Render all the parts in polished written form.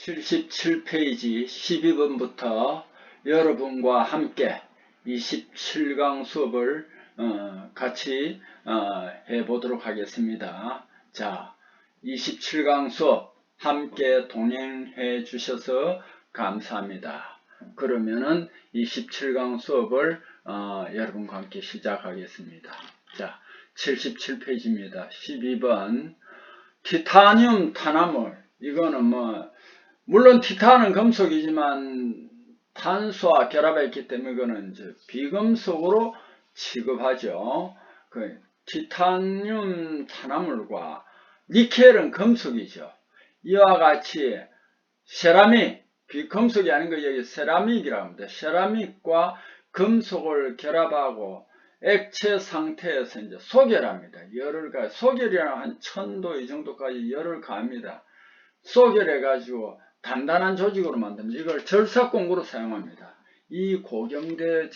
77페이지 12번부터 여러분과 함께 27강 수업을 같이 해보도록 하겠습니다. 자, 27강 수업 함께 동행해 주셔서 감사합니다. 그러면은 27강 수업을 여러분과 함께 시작하겠습니다. 자, 77페이지입니다. 12번 티타늄 탄화물. 이거는 물론 티탄은 금속이지만 탄소와 결합했기 때문에 이거는 이제 비금속으로 취급하죠. 그 티타늄 탄화물과 니켈은 금속이죠. 이와 같이 세라믹, 비금속이 아닌 거 여기 세라믹이라고 합니다. 세라믹과 금속을 결합하고 액체 상태에서 이제 소결합니다. 열을 가, 소결이랑 한 1000도 이 정도까지 열을 가합니다. 소결해가지고 단단한 조직으로 만듭니다. 이걸 절삭공구로 사용합니다. 이 고경도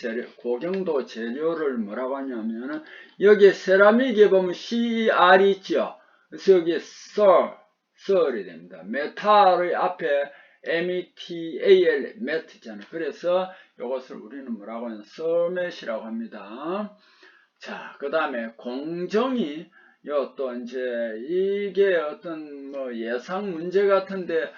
재료를 뭐라고 하냐면은, 여기 세라믹에 보면 CR 있죠. 그래서 여기 썰이 됩니다. 메탈의 앞에 METAL, MET 있잖아요. 그래서 이것을 우리는 뭐라고 하냐면 썰맷이라고 합니다. 자, 그 다음에 공정이 또 이제 이게 어떤 예상 문제 같은데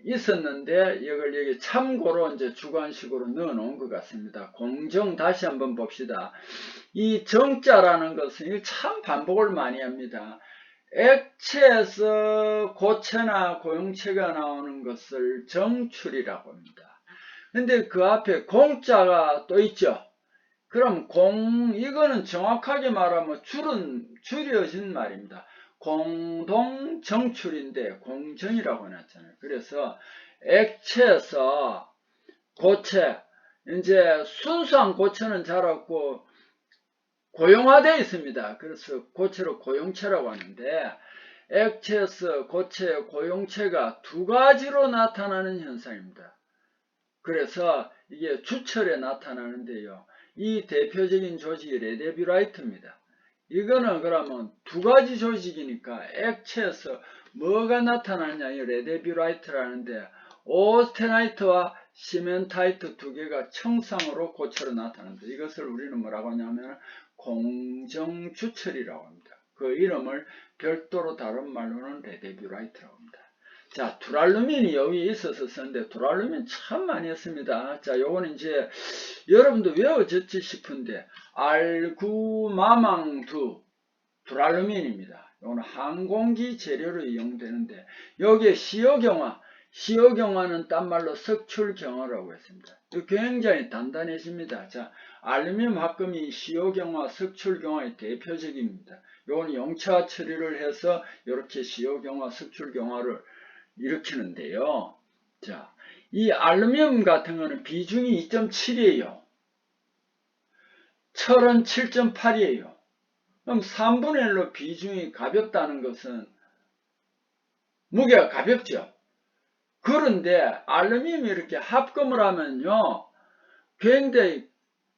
있었는데 이걸 여기 참고로 이제 주관식으로 넣어 놓은 것 같습니다. 공정 다시 한번 봅시다. 이 정자라는 것은 참 반복을 많이 합니다. 액체에서 고체나 고용체가 나오는 것을 정출이라고 합니다. 근데 그 앞에 공자가 또 있죠. 그럼 이거는 정확하게 말하면 줄여진 말입니다. 공동정출인데 공정이라고 해놨잖아요. 그래서 액체에서 고체, 이제 순수한 고체는 잘 없고 고용화되어 있습니다. 그래서 고체로 고용체라고 하는데, 액체에서 고체, 고용체가 두 가지로 나타나는 현상입니다. 그래서 이게 주철에 나타나는데요. 이 대표적인 조직이 레데뷰라이트입니다. 이거는 그러면 두 가지 조직이니까 액체에서 뭐가 나타나냐, 이 레데뷰라이트라는데, 오스테나이트와 시멘타이트 두 개가 청상으로 고체로 나타납니다. 이것을 우리는 뭐라고 하냐면 공정주철이라고 합니다. 그 이름을 별도로 다른 말로는 레데뷰라이트라고 합니다. 자, 두랄루민이 여기 있어서 썼는데 두랄루민 참 많이 했습니다. 자, 요거는 이제 여러분도 외워졌지 싶은데 알구마망두 두랄루민입니다. 요거는 항공기 재료로 이용되는데, 여기에 시어경화는 딴 말로 석출경화라고 했습니다. 굉장히 단단해집니다. 자, 알루미늄 합금이 시어경화, 석출경화의 대표적입니다. 요거는 용체화 처리를 해서 이렇게 시어경화, 석출경화를 일으키는데요. 자, 이 알루미늄 같은 거는 비중이 2.7이에요. 철은 7.8이에요. 그럼 3분의 1로 비중이 가볍다는 것은 무게가 가볍죠. 그런데 알루미늄이 이렇게 합금을 하면요, 굉장히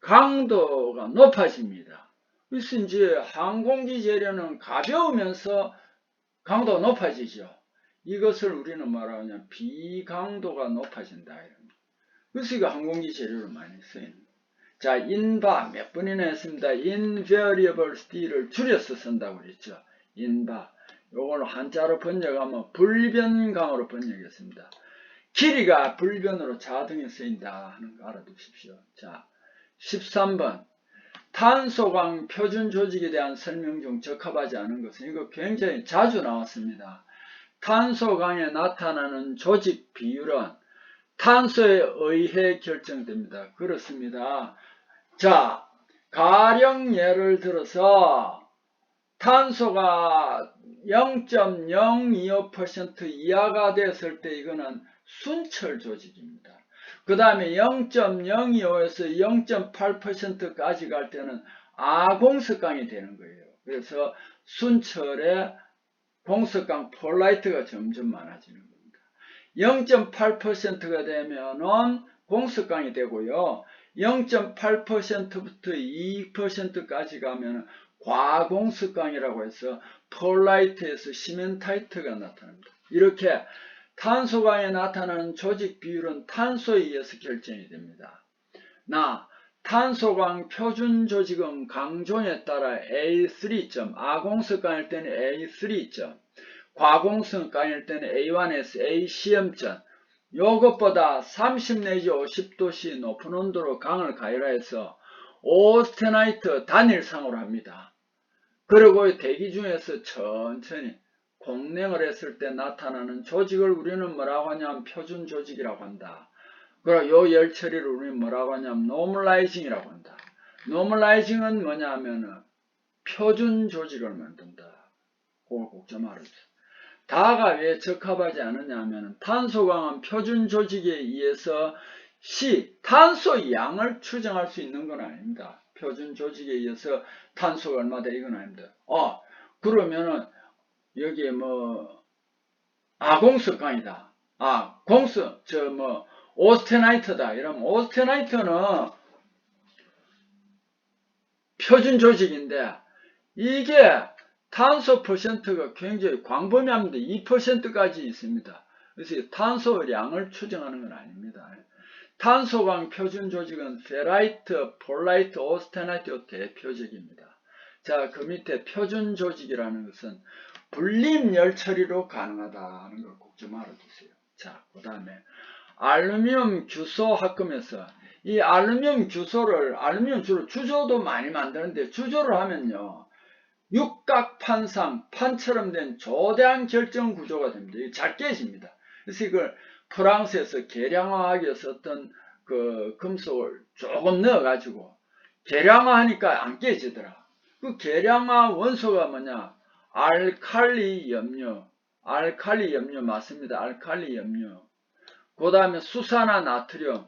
강도가 높아집니다. 그래서 이제 항공기 재료는 가벼우면서 강도가 높아지죠. 이것을 우리는 말하면 비강도가 높아진다. 그래서 이거 항공기 재료로 많이 쓰입니다. 자, 인바 몇 번이나 했습니다. invariable st를 줄여서 쓴다고 그랬죠. 인바. 요걸 한자로 번역하면 불변강으로 번역했습니다. 길이가 불변으로 자등에 쓰인다 하는 거 알아두십시오. 자, 13번. 탄소광 표준 조직에 대한 설명 중 적합하지 않은 것은, 이거 굉장히 자주 나왔습니다. 탄소광에 나타나는 조직 비율은 탄소에 의해 결정됩니다. 그렇습니다. 자, 가령 예를 들어서 탄소가 0.025% 이하가 됐을 때 이거는 순철 조직입니다. 그 다음에 0.025에서 0.8%까지 갈 때는 아공석강이 되는 거예요. 그래서 순철에 공석강 폴라이트가 점점 많아지는 겁니다. 0.8%가 되면은 공석강이 되고요. 0.8%부터 2%까지 가면 과공석강이라고 해서 폴라이트에서 시멘타이트가 나타납니다. 이렇게 탄소강에 나타나는 조직 비율은 탄소에 의해서 결정이 됩니다. 탄소강 표준 조직은 강종에 따라 A3점, 아공성강일 때는 A3점, 과공성강일 때는 A1에서 ACm점, 요것보다 30 내지 50도씨 높은 온도로 강을 가열해서 오스테나이트 단일상으로 합니다. 그리고 대기 중에서 천천히 공냉을 했을 때 나타나는 조직을 우리는 뭐라고 하냐면 표준 조직이라고 한다. 그리고 요 열 처리를 우리는 뭐라고 하냐면 노멀라이징이라고 한다. 노멀라이징은 뭐냐면은 표준 조직을 만든다. 그걸 꼭 좀 알아주세요. 다가 왜 적합하지 않느냐 하면 탄소강은 표준 조직에 의해서 탄소 양을 추정할 수 있는 건 아닙니다. 표준 조직에 의해서 탄소가 얼마다 이건 아닙니다. 그러면은 여기에 아공성강이다. 오스테나이트다. 이러면 오스테나이트는 표준 조직인데 이게 탄소 퍼센트가 굉장히 광범위합니다. 2%까지 있습니다. 그래서 탄소량을 추정하는 건 아닙니다. 탄소강 표준 조직은 페라이트, 폴라이트, 오스테나이트가 대표적입니다. 자, 그 밑에 표준 조직이라는 것은 분림 열 처리로 가능하다는 걸 꼭 좀 알아두세요. 자, 그 다음에 알루미늄 규소 합금에서 이 알루미늄 규소를 주로 주조도 많이 만드는데 주조를 하면요 육각판상 판처럼 된 조대한 결정 구조가 됩니다. 이게 잘 깨집니다. 그래서 이걸 프랑스에서 계량화하기 위해서 어떤 그 금속을 조금 넣어가지고 계량화하니까 안 깨지더라. 그 계량화 원소가 뭐냐? 알칼리 염료 맞습니다. 알칼리 염료. 그 다음에 수산화 나트륨,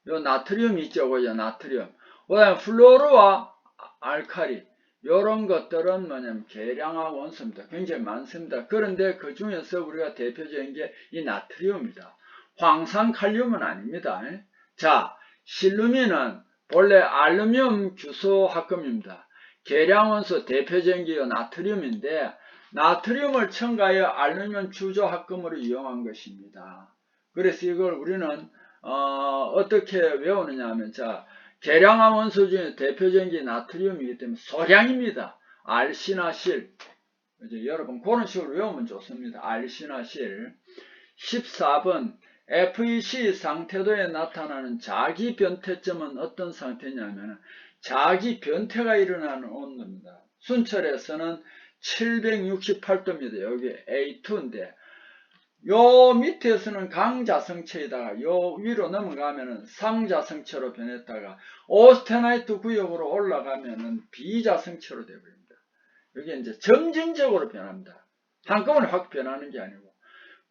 요 나트륨 있죠, 그죠? 나트륨. 그 다음에 플로르와 알칼리, 요런 것들은 뭐냐면 계량화 원소입니다. 굉장히 많습니다. 그런데 그 중에서 우리가 대표적인 게 이 나트륨입니다. 황산칼륨은 아닙니다. 자, 실루민은 본래 알루미늄 규소 합금입니다. 계량원소 대표적인 게 나트륨인데 나트륨을 첨가하여 알루미늄 주조 합금으로 이용한 것입니다. 그래서 이걸 우리는 어떻게 외우느냐 하면 자, 계량화 원소 중에 대표적인 게 나트륨이기 때문에 소량입니다. 알시나실. 여러분 그런 식으로 외우면 좋습니다. 알시나실. 14번 FEC 상태도에 나타나는 자기 변태점은 어떤 상태냐면 자기 변태가 일어나는 온도입니다. 순철에서는 768도입니다. 여기 A2인데 요 밑에서는 강자성체에다가 요 위로 넘어가면은 상자성체로 변했다가 오스테나이트 구역으로 올라가면은 비자성체로 되어버립니다. 여기 이제 점진적으로 변합니다. 한꺼번에 확 변하는 게 아니고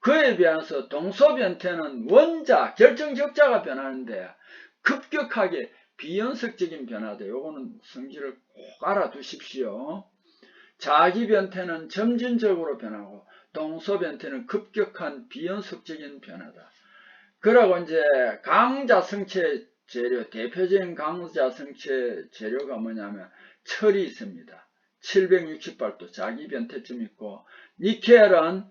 그에 비해서 동소변태는 원자, 결정적자가 변하는데 급격하게 비연속적인 변화다. 요거는 성질을 꼭 알아두십시오. 자기변태는 점진적으로 변하고 동소변태는 급격한 비연속적인 변화다. 그러고 이제 강자성체 재료, 대표적인 강자성체 재료가 뭐냐면 철이 있습니다. 768도 자기변태점 있고 니켈은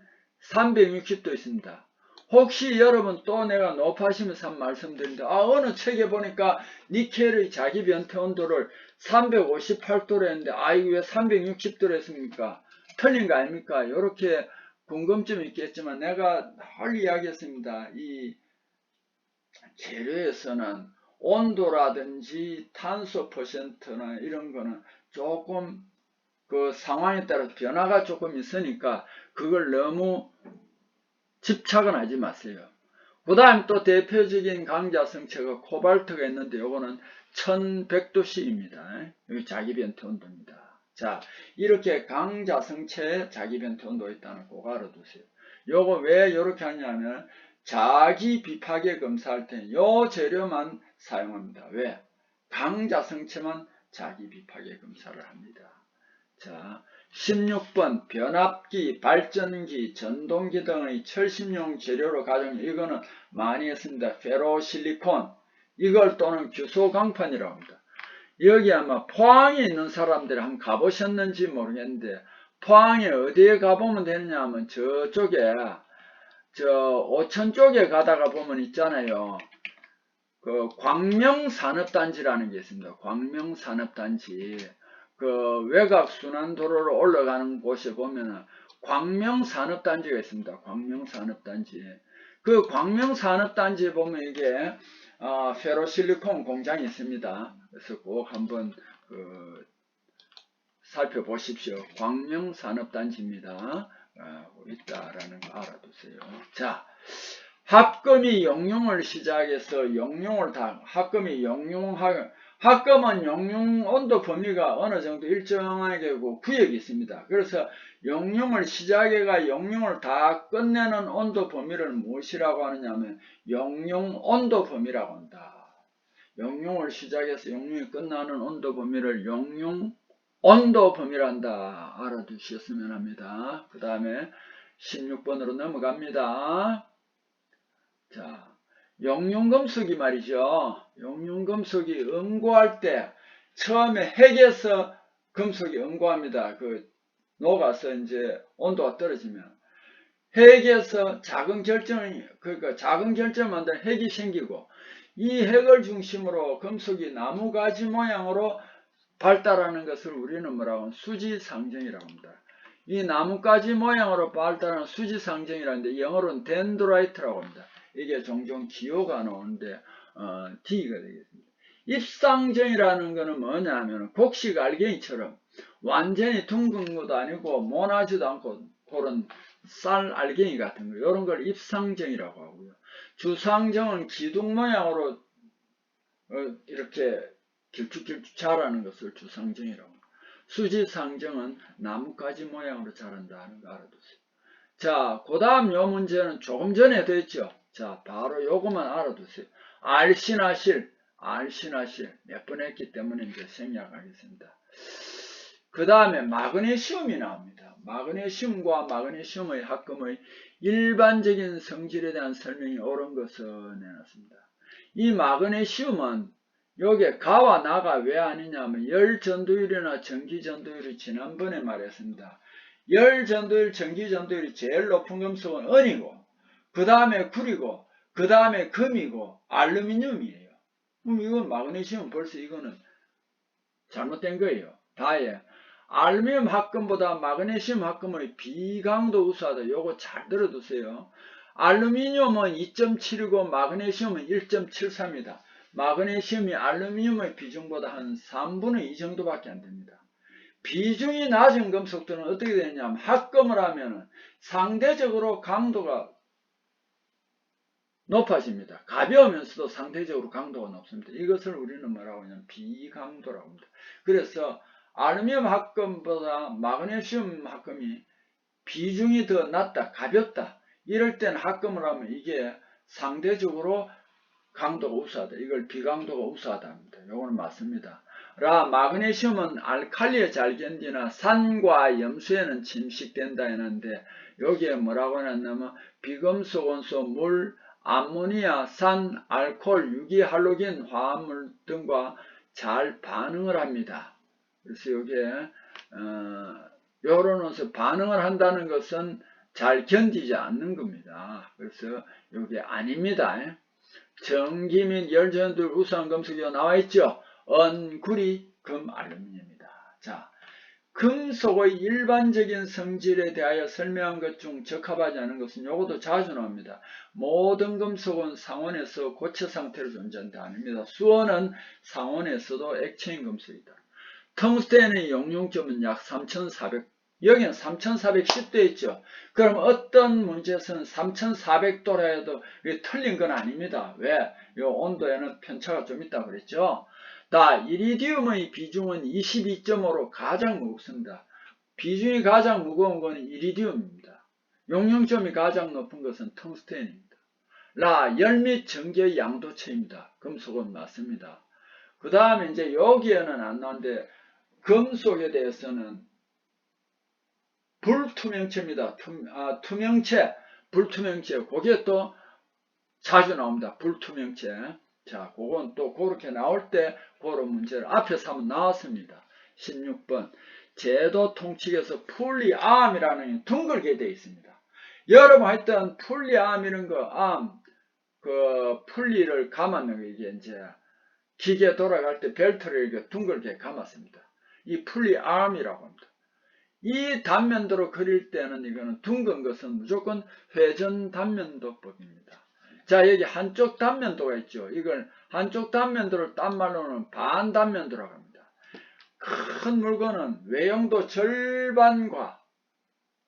360도 있습니다. 혹시 여러분 또 내가 높아지면서 한 말씀드린다. 어느 책에 보니까 니켈의 자기 변태 온도를 358도로 했는데 이거 왜 360도로 했습니까? 틀린 거 아닙니까? 이렇게 궁금증이 있겠지만 내가 늘 이야기했습니다. 이 재료에서는 온도라든지 탄소 퍼센트나 이런 거는 조금 그 상황에 따라 변화가 조금 있으니까 그걸 너무 집착은 하지 마세요. 그 다음 또 대표적인 강자성체가 코발트가 있는데 요거는 1100도씨입니다. 여기 자기변태 온도입니다. 자, 이렇게 강자성체에 자기변태 온도가 있다는 거 꼭 알아두세요. 요거 왜 이렇게 하냐면 자기 비파계 검사할 때 요 재료만 사용합니다. 왜? 강자성체만 자기 비파계 검사를 합니다. 자, 16번 변압기, 발전기, 전동기 등의 철심용 재료로 가정 이거는 많이 했습니다. 페로실리콘 이걸 또는 규소강판이라고 합니다. 여기 아마 포항에 있는 사람들이 한번 가보셨는지 모르겠는데 포항에 어디에 가보면 되느냐 하면 저쪽에 오천 쪽에 가다가 보면 있잖아요. 그 광명산업단지라는 게 있습니다. 광명산업단지. 그 외곽순환도로로 올라가는 곳에 보면은 광명산업단지가 있습니다. 광명산업단지. 그 광명산업단지에 보면 이게 페로실리콘 공장이 있습니다. 그래서 꼭 한번 살펴보십시오. 광명산업단지입니다. 있다라는 거 알아두세요. 자, 합금이 용융을 시작해서 용융을 합금이 합금은 용융 온도 범위가 어느 정도 일정하게 구역이 있습니다. 그래서 용융을 시작해가 용융을 다 끝내는 온도 범위를 무엇이라고 하느냐면 용융 온도 범위라고 한다. 용융을 시작해서 용융이 끝나는 온도 범위를 용융 온도 범위란다. 알아두셨으면 합니다. 그 다음에 16번으로 넘어갑니다. 자, 용융금속이 말이죠. 용융금속이 응고할 때 처음에 핵에서 금속이 응고합니다. 녹아서 이제 온도가 떨어지면 핵에서 작은 결정을 만든 핵이 생기고 이 핵을 중심으로 금속이 나무가지 모양으로 발달하는 것을 우리는 뭐라고 하면 수지상정이라고 합니다. 이 나뭇가지 모양으로 발달하는 수지상정이라는데 영어로는 덴드라이트라고 합니다. 이게 종종 기호가 나오는데 D가 되겠습니다. 잎상정이라는 것은 뭐냐 하면 곡식 알갱이처럼 완전히 둥근 것도 아니고 모나지도 않고 그런 쌀 알갱이 같은 거 이런 걸 잎상정이라고 하고요. 주상정은 기둥 모양으로 이렇게 길쭉길쭉 자라는 것을 주상정이라고 합니다. 수지상정은 나뭇가지 모양으로 자란다 하는 거 알아두세요. 자, 그 다음 요 문제는 조금 전에 됐죠. 자, 바로 요거만 알아두세요. 알신아실 몇 번 했기 때문에 이제 생략하겠습니다. 그 다음에 마그네슘이 나옵니다. 마그네슘과 마그네슘의 합금의 일반적인 성질에 대한 설명이 옳은 것을 내놨습니다. 이 마그네슘은 요게 가와 나가 왜 아니냐면 열전도율이나 전기전도율이 지난번에 말했습니다. 열전도율, 전기전도율이 제일 높은 금속은 은이고 그 다음에 구리고 그 다음에 금이고 알루미늄이에요. 그럼 이건 마그네슘은 벌써 이거는 잘못된 거예요. 다에 알루미늄 합금보다 마그네슘 합금의 비강도 우수하다. 요거 잘 들어두세요. 알루미늄은 2.7이고 마그네슘은 1.73이다. 마그네슘이 알루미늄의 비중보다 한 3분의 2 정도밖에 안 됩니다. 비중이 낮은 금속들은 어떻게 되냐면 합금을 하면 상대적으로 강도가 높아집니다. 가벼우면서도 상대적으로 강도가 높습니다. 이것을 우리는 뭐라고 하냐면 비강도라고 합니다. 그래서 알루미늄 합금보다 마그네슘 합금이 비중이 더 낮다, 가볍다. 이럴 땐 합금을 하면 이게 상대적으로 강도가 우수하다. 이걸 비강도가 우수하다 합니다. 요거는 맞습니다. 마그네슘은 알칼리에 잘 견디나 산과 염수에는 침식된다 했는데 여기에 뭐라고 해놨냐면 비금속 원소, 물, 암모니아, 산, 알코올, 유기할로겐 화합물 등과 잘 반응을 합니다. 그래서 여기에 요런에서 반응을 한다는 것은 잘 견디지 않는 겁니다. 그래서 여기 아닙니다. 전기 및 열전도율 우수한 금속이 나와 있죠. 은, 구리, 금, 알루미늄입니다. 자, 금속의 일반적인 성질에 대하여 설명한 것 중 적합하지 않은 것은 요것도 자주 나옵니다. 모든 금속은 상온에서 고체 상태로 존재한다. 아닙니다. 수은은 상온에서도 액체인 금속이다. 텅스텐의 용융점은 약 3400, 여기는 3410도 있죠. 그럼 어떤 문제에서는 3400도라 해도 틀린 건 아닙니다. 왜? 이 온도에는 편차가 좀 있다고 그랬죠. 이리디움의 비중은 22.5로 가장 무겁습니다. 비중이 가장 무거운 것은 이리디움입니다. 용융점이 가장 높은 것은 텅스텐입니다. 열 및 전기의 양도체입니다. 금속은 맞습니다. 그 다음에 이제 여기에는 안 나오는데 금속에 대해서는 불투명체입니다. 투명체, 불투명체. 그게 또 자주 나옵니다. 불투명체. 자, 그건 또 그렇게 나올 때 그런 문제를 앞에서 한번 나왔습니다. 16번. 제도 통칙에서 풀리암이라는 둥글게 되어 있습니다. 여러분 하여튼 풀리암 이런 거, 그 풀리를 감았는 거, 이게 이제 기계 돌아갈 때 벨트를 이렇게 둥글게 감았습니다. 이 풀리암이라고 합니다. 이 단면도로 그릴 때는 이거는 둥근 것은 무조건 회전 단면도법입니다. 자, 여기 한쪽 단면도가 있죠. 이걸 한쪽 단면도를 딴 말로는 반 단면도라고 합니다. 큰 물건은 외형도 절반과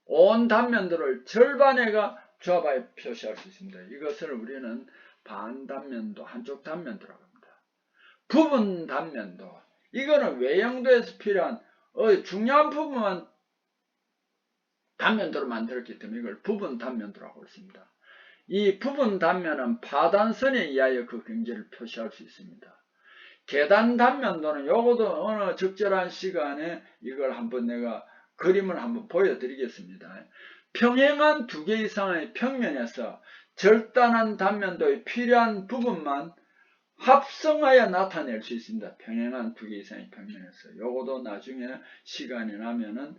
온 단면도를 절반에가 조합하여 표시할 수 있습니다. 이것을 우리는 반 단면도, 한쪽 단면도라고 합니다. 부분 단면도, 이거는 외형도에서 필요한 중요한 부분만 단면도로 만들었기 때문에 이걸 부분 단면도라고 했습니다. 이 부분 단면은 파단선에 의하여 그 경계를 표시할 수 있습니다. 계단 단면도는 요것도 어느 적절한 시간에 이걸 한번 내가 그림을 한번 보여드리겠습니다. 평행한 두 개 이상의 평면에서 절단한 단면도의 필요한 부분만 합성하여 나타낼 수 있습니다. 평행한 두 개 이상의 평면에서. 요것도 나중에 시간이 나면은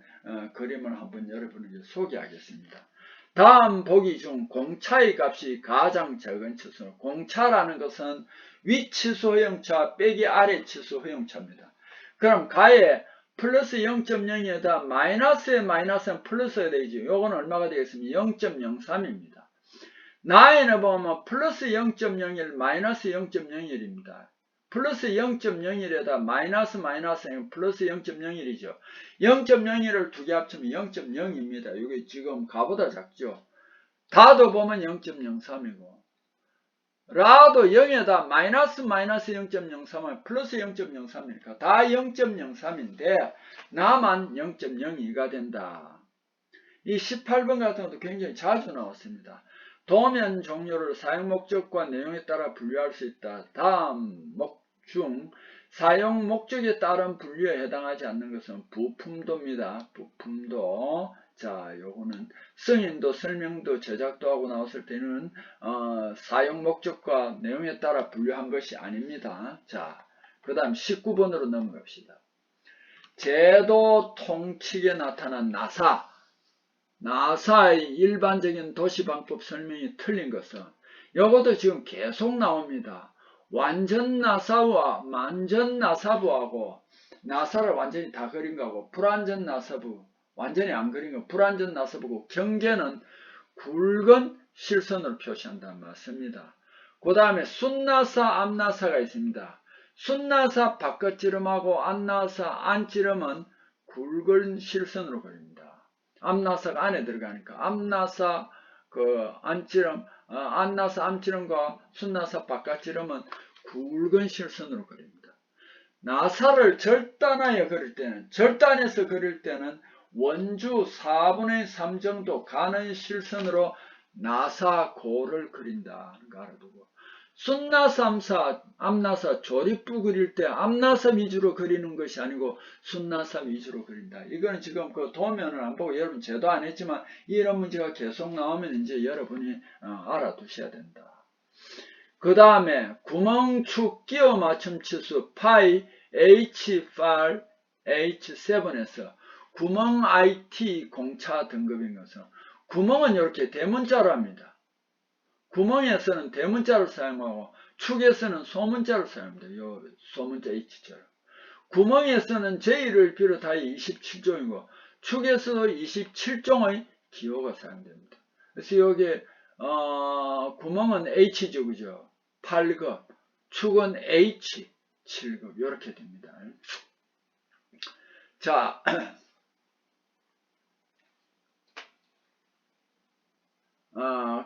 그림을 한번 여러분에게 소개하겠습니다. 다음 보기 중 공차의 값이 가장 적은 치수. 공차라는 것은 위치수 허용차 빼기 아래 치수 허용차입니다. 그럼 가에 플러스 0.0에다 마이너스에 마이너스는 플러스가 되죠. 요거는 얼마가 되겠습니까? 0.03입니다. 나에는 보면 플러스 0.01, 마이너스 0.01입니다. 플러스 0.01에다 마이너스 마이너스는 플러스 0.01이죠. 0.01을 두 개 합치면 0.0입니다. 이게 지금 가보다 작죠. 다도 보면 0.03이고 라도 0에다 마이너스 마이너스 0.03은 플러스 0.03이니까 다 0.03인데 나만 0.02가 된다. 이 18번 같은 것도 굉장히 자주 나왔습니다. 도면 종류를 사용 목적과 내용에 따라 분류할 수 있다. 다음 중 사용 목적에 따른 분류에 해당하지 않는 것은 부품도입니다. 부품도. 자, 요거는 승인도, 설명도, 제작도 하고 나왔을 때는 사용 목적과 내용에 따라 분류한 것이 아닙니다. 자, 그 다음 19번으로 넘어갑시다. 제도 통칙에 나타난 나사의 일반적인 도시방법 설명이 틀린 것은 요것도 지금 계속 나옵니다. 완전 나사와 만전 나사부하고 나사를 완전히 다 그린 거고 불완전 나사부 완전히 안 그린 거 불완전 나사부고 경계는 굵은 실선으로 표시한다. 맞습니다. 그 다음에 순나사 앞나사가 있습니다. 순나사 바깥지름하고 앞나사 안지름은 굵은 실선으로 그립니다. 앞나사가 안에 들어가니까 앞나사 그 안지름 안나사 앞지름과 순나사 바깥지름은 굵은 실선으로 그립니다. 나사를 절단하여 그릴 때는 절단해서 그릴 때는 원주 4분의 3 정도 가는 실선으로 나사고를 그린다는 거 알아두고 순나사 앞나사 조립부 그릴 때 앞나사 위주로 그리는 것이 아니고 순나사 위주로 그린다. 이거는 지금 그 도면을 안 보고 여러분 제도 안 했지만 이런 문제가 계속 나오면 이제 여러분이 알아두셔야 된다. 그 다음에 구멍축 끼워 맞춤 치수 파이 H8, H7에서 구멍 IT 공차 등급인 것은 구멍은 이렇게 대문자로 합니다. 구멍에서는 대문자를 사용하고 축에서는 소문자를 사용합니다. 요 소문자 H처럼. 구멍에서는 J를 비롯하여 27종이고 축에서도 27종의 기호가 사용됩니다. 그래서 여기 구멍은 H죠, 그죠? 8급, 축은 H, 7급 이렇게 됩니다. 자,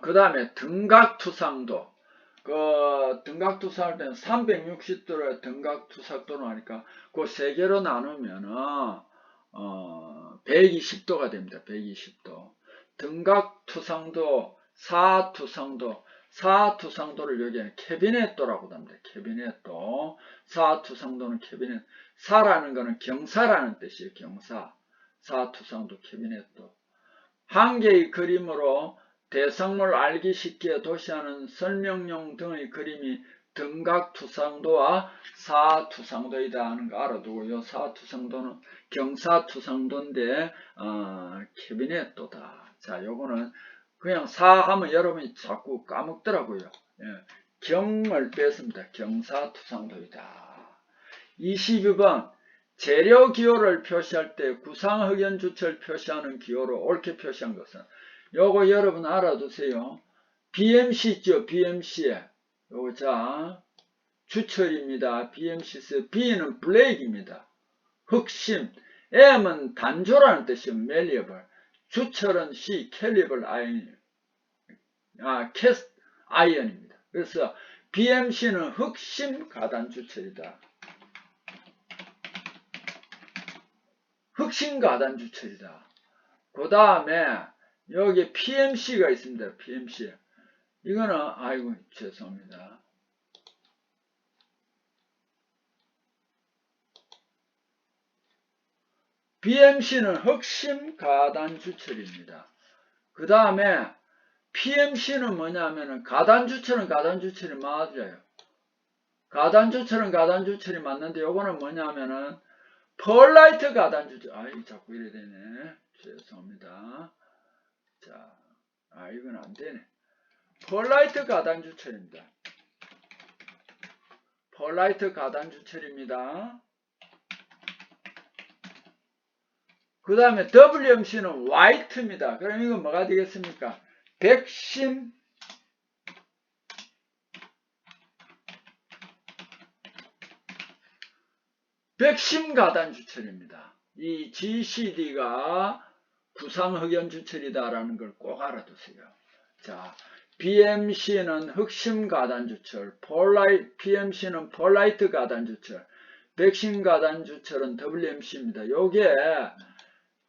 그 다음에 등각투상도. 그 등각투상할 때는 360도로 등각투상도로 하니까 그 세 개로 나누면은 120도가 됩니다. 120도. 등각투상도, 사투상도를 여기에는 캐비넷도라고 합니다. 캐비넷도. 사투상도는 캐비넷. 사라는 거는 경사라는 뜻이에요. 경사. 사투상도 캐비넷도. 한 개의 그림으로 대상물 알기 쉽게 도시하는 설명용 등의 그림이 등각투상도와 사투상도이다 하는 거 알아두고요. 사투상도는 경사투상도인데 캐비넷도다. 자, 요거는 그냥 사하면 여러분이 자꾸 까먹더라고요. 예. 경을 뺐습니다. 경사투상도이다. 22번 재료 기호를 표시할 때 구상흑연 주체를 표시하는 기호로 옳게 표시한 것은 요거 여러분 알아두세요. BMC 있죠. BMC에 요거 자 주철입니다. BMC B는 블레이크입니다. 흑심. M은 단조라는 뜻이요. malleable. 주철은 C 캘리블 아이언. 캐스트 아이언입니다. 그래서 BMC는 흑심 가단 주철이다. 흑심 가단 주철이다. 그 다음에 여기 PMC가 있습니다. PMC. 이거는 아이고 죄송합니다. BMC는 흑심 가단 주철입니다. 그 다음에 PMC는 뭐냐면은 가단주철은 가단주철이 맞아요. 가단주철은 가단주철이 맞는데 요거는 뭐냐면은 펄라이트 가단주철. 아이 자꾸 이래 되네. 죄송합니다. 자, 이건 안 되네. 펄라이트 가단주철입니다. 펄라이트 가단주철입니다. 그 다음에 WMC는 화이트입니다. 그럼 이건 뭐가 되겠습니까? 백심 가단 주철입니다. 이 GCD가 구상흑연 주철이다라는 걸 꼭 알아두세요. 자, BMC는 흑심 가단 주철, PMC는 폴라이트 가단 주철, 백심 가단 주철은 WMC입니다. 요게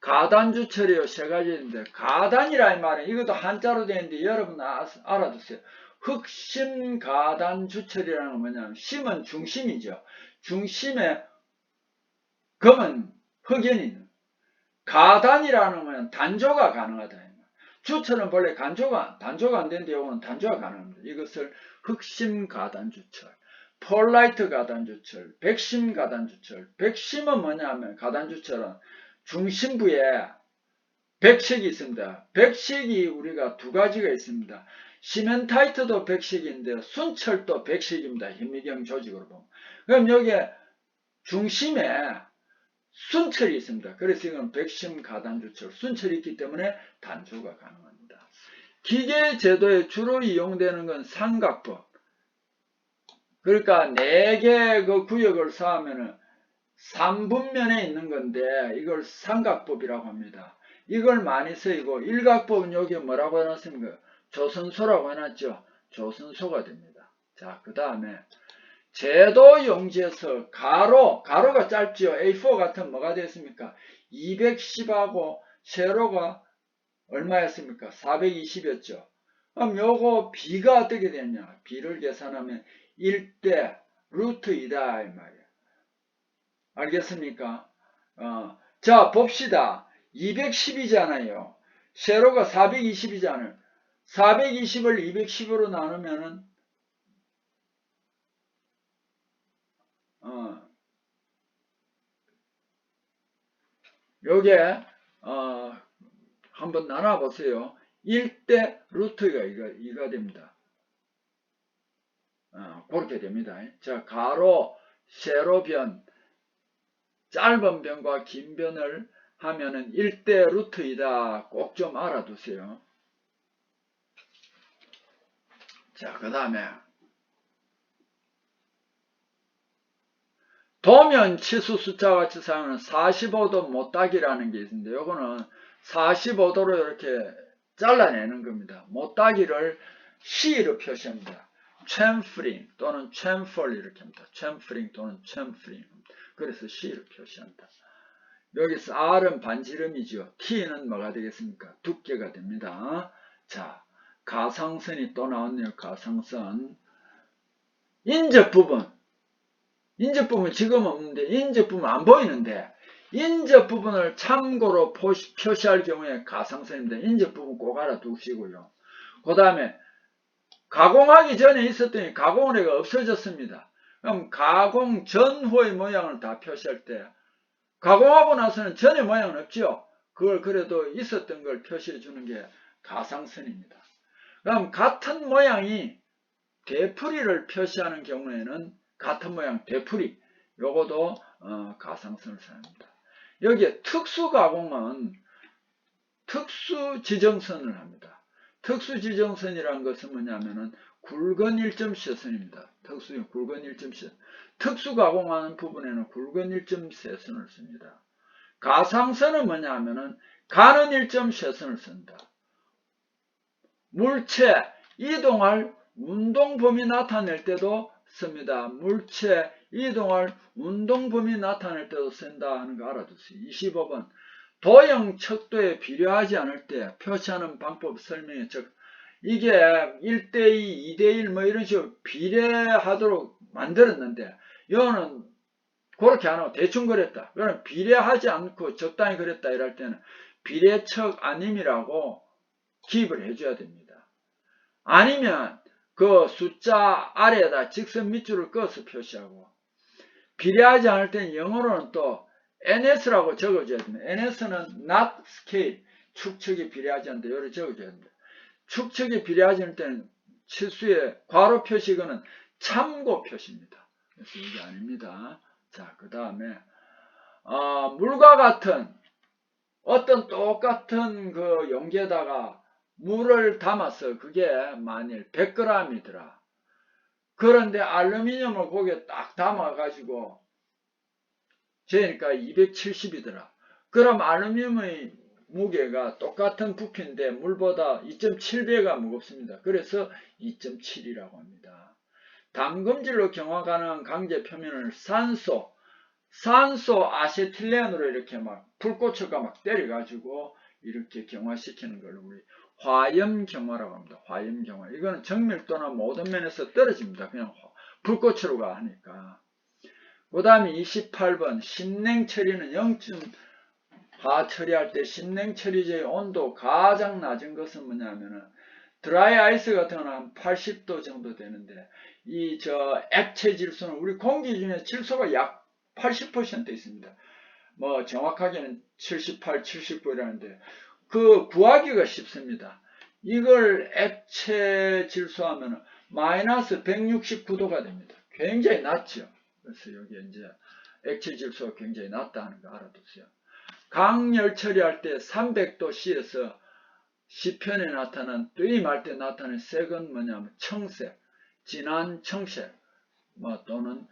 가단 주철이요 세 가지인데 가단이라 이 말은 이것도 한자로 되어 있는데 여러분 알아두세요. 흑심 가단 주철이라는 건 뭐냐면 심은 중심이죠. 중심에 금은 흑연이 있는 가단이라는 건 단조가 가능하다. 주철은 본래 단조가 안 되는데 이거는 단조가 가능합니다. 이것을 흑심 가단 주철, 폴라이트 가단 주철, 백심 가단 주철. 백심은 뭐냐면 가단 주철은 중심부에 백식이 있습니다. 백식이 우리가 두 가지가 있습니다. 시멘타이트도 백식인데 순철도 백식입니다. 현미경 조직으로 보면. 그럼 여기에 중심에 순철이 있습니다. 그래서 이건 백심 가단주철 순철이 있기 때문에 단조가 가능합니다. 기계 제도에 주로 이용되는 건 삼각법. 그러니까 4개 그 구역을 쌓으면은 3분면에 있는 건데 이걸 삼각법이라고 합니다. 이걸 많이 쓰이고 일각법은 여기 뭐라고 해놨습니까? 조선소라고 해놨죠. 조선소가 됩니다. 자, 그 다음에 제도 용지에서 가로가 짧죠. A4 같은 뭐가 됐습니까? 210하고 세로가 얼마였습니까? 420이었죠. 그럼 요거 B가 어떻게 되냐? B를 계산하면 1대 루트 2다 이 말이야. 알겠습니까? 자, 봅시다. 210이잖아요. 세로가 420이잖아요. 420을 210으로 나누면은 요게 한번 나눠보세요. 1대 루트가 2가 됩니다. 그렇게 됩니다. 자, 가로, 세로변, 짧은 변과 긴 변을 하면은 1대 루트 2다. 꼭 좀 알아두세요. 자, 그 다음에 도면 치수 숫자와 같이 사용하는 45도 못따기라는 게 있는데 요거는 45도로 이렇게 잘라내는 겁니다. 못따기를 C로 표시합니다. 챔프링 또는 챔펄 이렇게 합니다. 챔프링 또는 챔프링. 그래서 C로 표시한다. 여기서 R은 반지름이죠. T는 뭐가 되겠습니까? 두께가 됩니다. 자, 가상선이 또 나왔네요. 가상선. 인접 부분 지금 없는데 인접 부분 안 보이는데 인접 부분을 참고로 표시할 경우에 가상선입니다. 인접 부분 꼭 알아두시고요. 그 다음에 가공하기 전에 있었더니 가공을 해가 없어졌습니다. 그럼 가공 전후의 모양을 다 표시할 때 가공하고 나서는 전의 모양은 없죠. 그걸 그래도 있었던 걸 표시해 주는 게 가상선입니다. 그럼 같은 모양이 되풀이를 표시하는 경우에는 같은 모양 되풀이, 요것도 가상선을 사용합니다. 여기에 특수가공은 특수지정선을 합니다. 특수지정선이라는 것은 뭐냐면은 굵은 일점세선입니다. 굵은 일점세. 특수가공하는 부분에는 굵은 일점세선을 씁니다. 가상선은 뭐냐 하면은 가는 일점세선을 쓴다. 물체 이동할 운동범위 나타낼 때도 씁니다. 물체 이동할 운동범위 나타낼 때도 쓴다 하는 거 알아두세요. 25번 도형 척도에 비례하지 않을 때 표시하는 방법 설명에 이게 1대2, 2대1 뭐 이런 식으로 비례하도록 만들었는데 이거는 그렇게 안 하고 대충 그랬다. 그럼 비례하지 않고 적당히 그랬다 이럴 때는 비례척 아님이라고 기입을 해줘야 됩니다. 아니면 그 숫자 아래에다 직선 밑줄을 그어서 표시하고 비례하지 않을 때는 영어로는 또 NS라고 적어줘야 됩니다. NS는 not scale, 축척이 비례하지 않는다. 이렇게 적어줘야 됩니다. 축척이 비례하지 않을 때는 치수의 괄호 표시거는 참고 표시입니다. 그래서 이게 아닙니다. 자, 그 다음에 물과 같은 어떤 똑같은 그 용기에다가 물을 담아서 그게 만일 100g이더라. 그런데 알루미늄을 거기에 딱 담아가지고 재니까 270이더라. 그럼 알루미늄의 무게가 똑같은 부피인데 물보다 2.7배가 무겁습니다. 그래서 2.7이라고 합니다. 담금질로 경화 가능한 강제 표면을 산소 아세틸렌으로 이렇게 막 불꽃처가 막 때려가지고 이렇게 경화시키는 걸 우리 화염 경화라고 합니다. 화염 경화. 이거는 정밀도나 모든 면에서 떨어집니다. 그냥 불꽃으로가 하니까. 그 다음에 28번 신냉 처리는 0화 처리할 때 신냉 처리제의 온도 가장 낮은 것은 뭐냐면은 드라이 아이스 같은 거는 한 80도 정도 되는데 이 액체 질소는 우리 공기 중에 질소가 약 80% 있습니다. 뭐 정확하게는 78, 79이라는데 그 구하기가 쉽습니다. 이걸 액체 질소하면 마이너스 169도가 됩니다. 굉장히 낮죠. 그래서 여기 이제 액체 질소가 굉장히 낮다 하는 거 알아두세요. 강열 처리할 때 300도 C에서 시편에 나타난 뜨임할 때 나타나는 색은 뭐냐면 청색, 진한 청색, 또는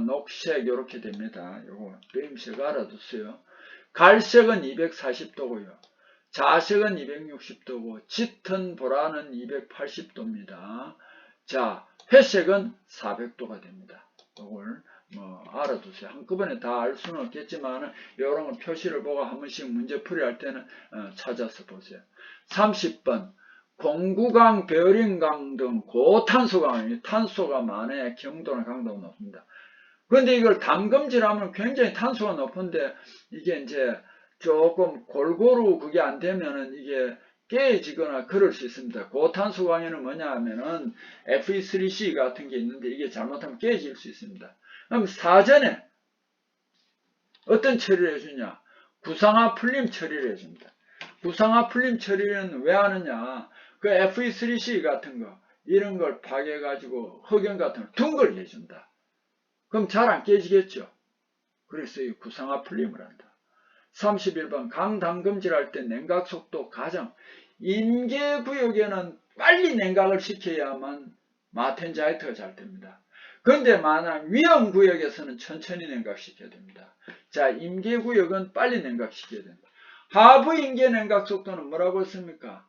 녹색 이렇게 됩니다. 요거 뜨임색 알아두세요. 갈색은 240도고요. 자색은 260도고 짙은 보라는 280도입니다. 자, 회색은 400도가 됩니다. 요걸 알아두세요. 한꺼번에 다 알 수는 없겠지만 이런 걸 표시를 보고 한 번씩 문제 풀이할 때는 찾아서 보세요. 30번 공구강, 베어링강 등 고탄소강은 탄소가 많아야 경도나 강도가 높습니다. 그런데 이걸 담금질하면 굉장히 탄소가 높은데 이게 이제 조금 골고루 그게 안 되면은 이게 깨지거나 그럴 수 있습니다. 고탄소강에는 뭐냐 하면은 Fe3C 같은 게 있는데 이게 잘못하면 깨질 수 있습니다. 그럼 사전에 어떤 처리를 해주냐? 구상화 풀림 처리를 해줍니다. 구상화 풀림 처리는 왜 하느냐? 그 Fe3C 같은 거 이런 걸 파괴해가지고 흑연 같은 걸 둥글 해준다. 그럼 잘 안 깨지겠죠? 그래서 이 구상화 풀림을 한다. 31번 강담금질 할 때 냉각 속도 가장 임계구역에는 빨리 냉각을 시켜야만 마텐자이트가 잘 됩니다. 그런데 만약 위험구역에서는 천천히 냉각시켜야 됩니다. 자, 임계구역은 빨리 냉각시켜야 됩니다. 하부 임계 냉각 속도는 뭐라고 했습니까?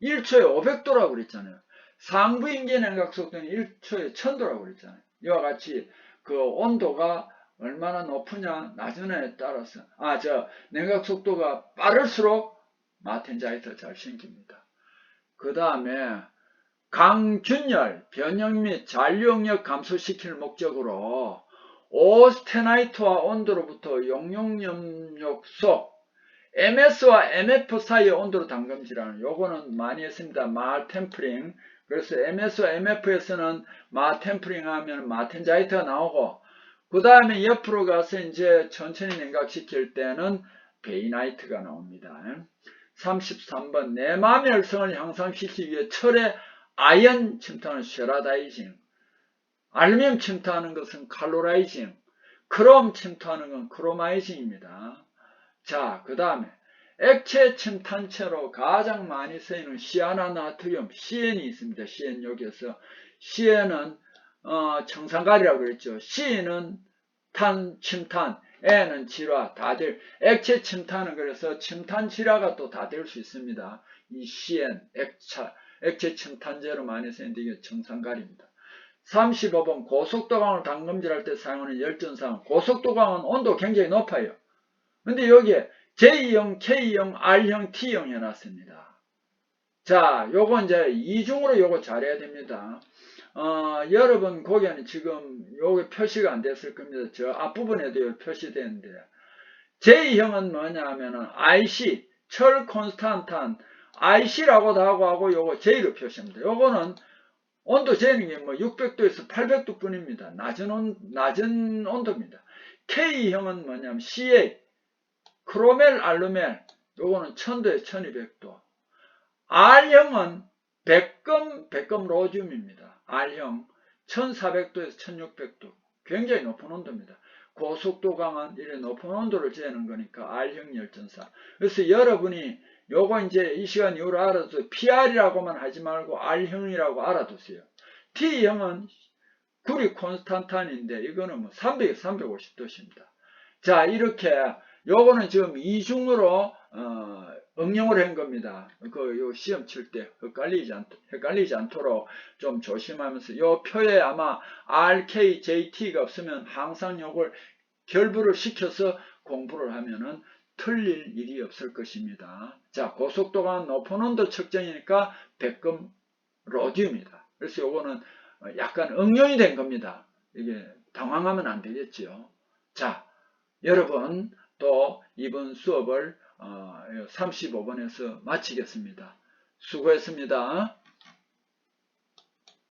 1초에 500도라고 그랬잖아요. 상부 임계 냉각 속도는 1초에 1000도라고 그랬잖아요. 이와 같이 그 온도가 얼마나 높으냐 낮으냐에 따라서 냉각 속도가 빠를수록 마텐자이트 잘 생깁니다. 그 다음에 강균열, 변형 및 잔류응력 감소시킬 목적으로 오스테나이트와 온도로부터 용융염욕소 MS와 MF 사이의 온도로 담금질하는 요거는 많이 했습니다. 마템프링. 그래서 MS와 MF에서는 마템프링 하면 마텐자이트가 나오고 그 다음에 옆으로 가서 이제 천천히 냉각시킬 때는 베이나이트가 나옵니다. 33번 내마멸성을 향상시키기 위해 철의 아연 침투하는 쉐라다이징, 알루미늄 침투하는 것은 칼로라이징, 크롬 침투하는 건 크로마이징입니다. 자, 그 다음에 액체 침탄체로 가장 많이 쓰이는 시아나나트륨, CN이 있습니다. CN 여기에서 CN은 청산가리라고 그랬죠. C는 침탄, N은 질화, 다들 액체 침탄은 그래서 침탄 질화가 또 다 될 수 있습니다. 이 CN, 액체 침탄제로 많이 쓰이는데 이게 청산가리입니다. 35번 고속도강을 담금질할 때 사용하는 열전사항. 고속도강은 온도 굉장히 높아요. 근데 여기에 J형, K형, R형, T형 해놨습니다. 자, 요거 이제 이중으로 요거 잘해야 됩니다. 여러분 거기에는 지금 요게 표시가 안 됐을 겁니다. 저 앞부분에도 표시되는데 J형은 뭐냐 하면은 IC, 철 콘스탄탄, IC라고도 하고 요거 J로 표시합니다. 요거는 온도 재는 게 뭐 600도에서 800도 뿐입니다. 낮은 온도입니다. K형은 뭐냐면 CA, 크로멜, 알루멜, 요거는 1000도에서 1200도. R형은 백금 로듐입니다. R형 1400도에서 1600도. 굉장히 높은 온도입니다. 고속도강은 이런 높은 온도를 재는 거니까 R형 열전사. 그래서 여러분이 요거 이제 이 시간 이후로 알아두세요. PR이라고만 하지 말고 R형이라고 알아두세요. T형은 구리 콘스탄탄인데 이거는 뭐 300에서 350도입니다. 자, 이렇게 요거는 지금 이중으로 응용을 한 겁니다. 요 시험 칠 때 헷갈리지 않도록 좀 조심하면서 요 표에 아마 RKJT가 없으면 항상 요걸 결부를 시켜서 공부를 하면은 틀릴 일이 없을 것입니다. 자, 고속도가 높은 온도 측정이니까 백금 로듐입니다. 그래서 요거는 약간 응용이 된 겁니다. 이게 당황하면 안 되겠지요. 자, 여러분 또 이번 수업을 35번에서 마치겠습니다. 수고했습니다.